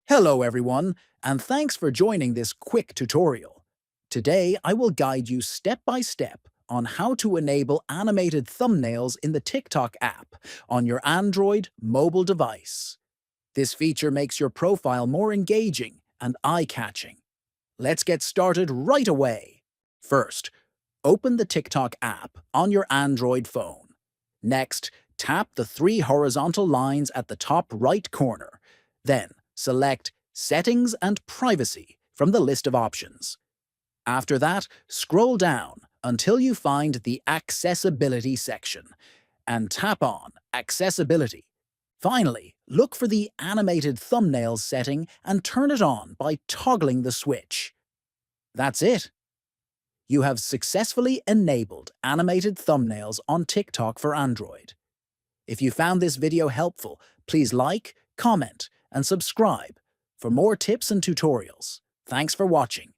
Hello everyone, and thanks for joining this quick tutorial. Today I will guide you step by step on how to enable animated thumbnails in the TikTok app on your Android mobile device. This feature makes your profile more engaging and eye-catching. Let's get started right away. First, open the TikTok app on your Android phone. Next, tap the three horizontal lines at the top right corner. Then, select Settings and Privacy from the list of options. After that, scroll down until you find the Accessibility section and tap on Accessibility. Finally, look for the Animated Thumbnails setting and turn it on by toggling the switch. That's it. You have successfully enabled animated thumbnails on TikTok for Android. If you found this video helpful, please like, comment, and subscribe for more tips and tutorials. Thanks for watching.